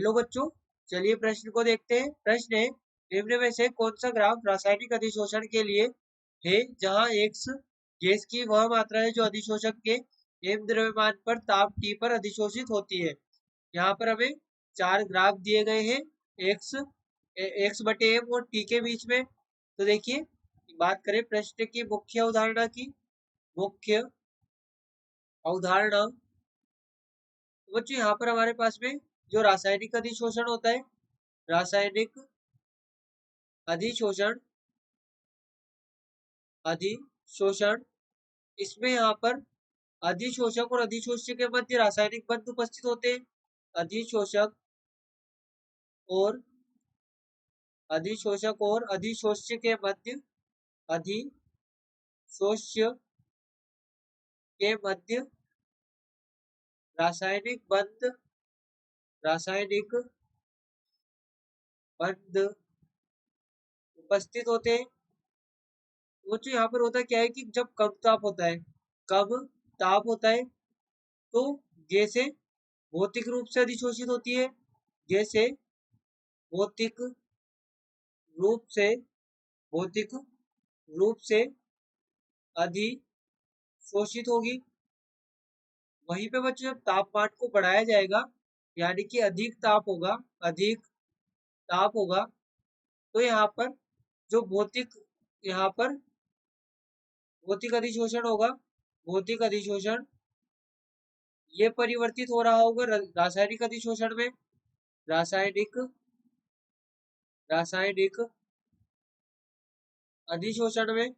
Hello बच्चों, चलिए प्रश्न को देखते हैं। प्रश्न है, निम्न में से कौन सा ग्राफ रासायनिक अधिशोषण के लिए है, जहां x गैस की वह मात्रा है जो अधिशोषक के m द्रव्यमान पर ताप T पर अधिशोषित होती है। यहाँ पर हमें 4 ग्राफ दिए गए हैं x बटे m और T के बीच में। तो देखिए, बात करें प्रश्न की मुख्य अवधारणा की। मुख्य अवधारणा बच्चों, यहाँ पर हमारे पास में जो रासायनिक अधिशोषण होता है, रासायनिक अधिशोषण इसमें यहाँ पर अधिशोषक और अधिशोष्य के मध्य रासायनिक बंध उपस्थित होते हैं। अधिशोषक और अधिशोष्य के मध्य रासायनिक बंध उपस्थित होते हैं। वो जो यहाँ पर होता क्या है कि जब कम ताप होता है तो गैसें भौतिक रूप से अधिशोषित होती है। गैसें भौतिक रूप से अधिशोषित होगी। वहीं पे बच्चों जब तापमान को बढ़ाया जाएगा, यानी कि अधिक ताप होगा, तो यहाँ पर जो भौतिक अधिशोषण होगा, भौतिक अधिशोषण ये परिवर्तित हो रहा होगा रासायनिक अधिशोषण में। रासायनिक अधिशोषण में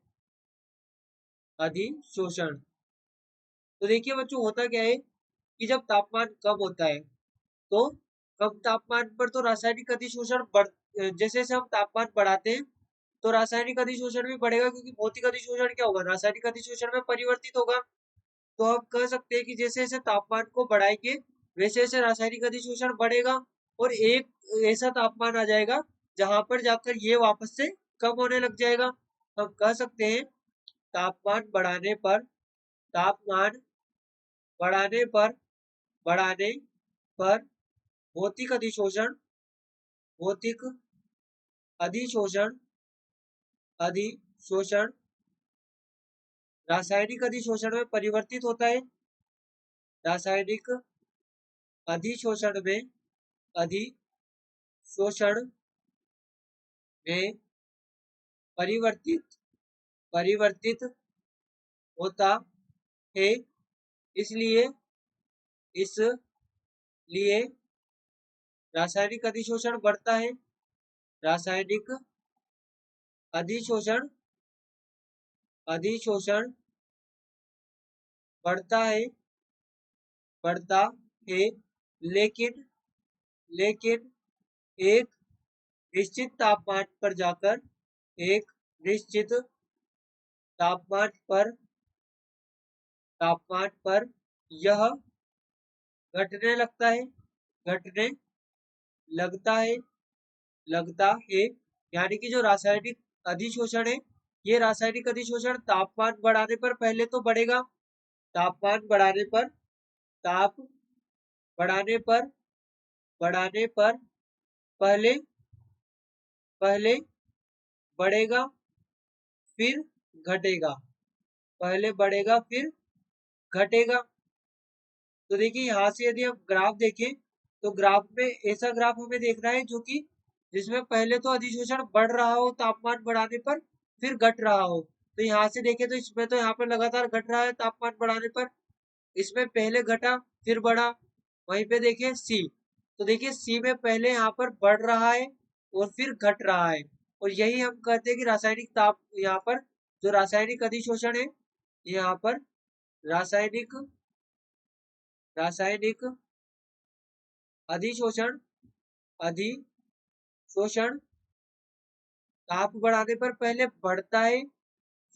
तो देखिए बच्चों, होता क्या है कि जब तापमान कम होता है तो कम तापमान पर तो रासायनिक अधिशोषण जैसे जैसे हम तापमान बढ़ाते हैं तो रासायनिक अधिशोषण भी बढ़ेगा, क्योंकि भौतिक अधिशोषण क्या होगा, रासायनिक अधिशोषण में परिवर्तित होगा। तो हम कह सकते हैं कि जैसे जैसे तापमान को बढ़ाएंगे वैसे वैसे रासायनिक अधिशोषण बढ़ेगा, और एक ऐसा तापमान आ जाएगा जहां पर जाकर ये वापस से कम होने लग जाएगा। हम कह सकते हैं तापमान बढ़ाने पर भौतिक अधिशोषण रासायनिक अधिशोषण में परिवर्तित होता है। रासायनिक अधिशोषण में परिवर्तित होता है। इसलिए रासायनिक अधिशोषण बढ़ता है। रासायनिक अधिशोषण बढ़ता है, लेकिन एक निश्चित तापमान पर जाकर यह घटने लगता है। यानी कि जो रासायनिक अधिशोषण है, ये रासायनिक अधिशोषण तापमान बढ़ाने पर पहले तो बढ़ेगा। तापमान बढ़ाने पर पहले बढ़ेगा फिर घटेगा। तो देखिए, यहाँ से यदि हम ग्राफ देखें तो ग्राफ में ऐसा ग्राफ हमें देखना है जो कि जिसमें पहले तो अधिशोषण बढ़ रहा हो तापमान बढ़ाने पर, फिर घट रहा हो। तो यहाँ से देखें तो इसमें तो यहाँ पर लगातार घट रहा है तापमान बढ़ाने पर, इसमें पहले घटा फिर बढ़ा। वहीं पे देखिए सी, तो देखिए सी में पहले यहाँ पर बढ़ रहा है और फिर घट रहा है, और यही हम कहते हैं कि यहाँ पर जो रासायनिक अधिशोषण है, यहाँ पर रासायनिक अधिशोषण ताप बढ़ाने पर पहले बढ़ता है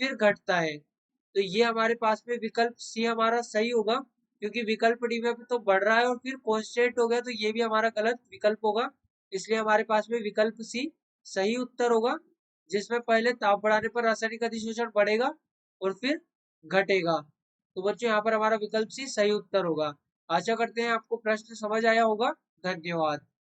फिर घटता है। तो ये हमारे पास में विकल्प सी हमारा सही होगा, क्योंकि विकल्प डी में तो बढ़ रहा है और फिर कांस्टेंट हो गया, तो ये भी हमारा गलत विकल्प होगा। इसलिए हमारे पास में विकल्प सी सही उत्तर होगा, जिसमें पहले ताप बढ़ाने पर रासायनिक अधिशोषण बढ़ेगा और फिर घटेगा। तो बच्चों, यहाँ पर हमारा विकल्प सी सही उत्तर होगा। आशा करते हैं आपको प्रश्न समझ आया होगा। धन्यवाद।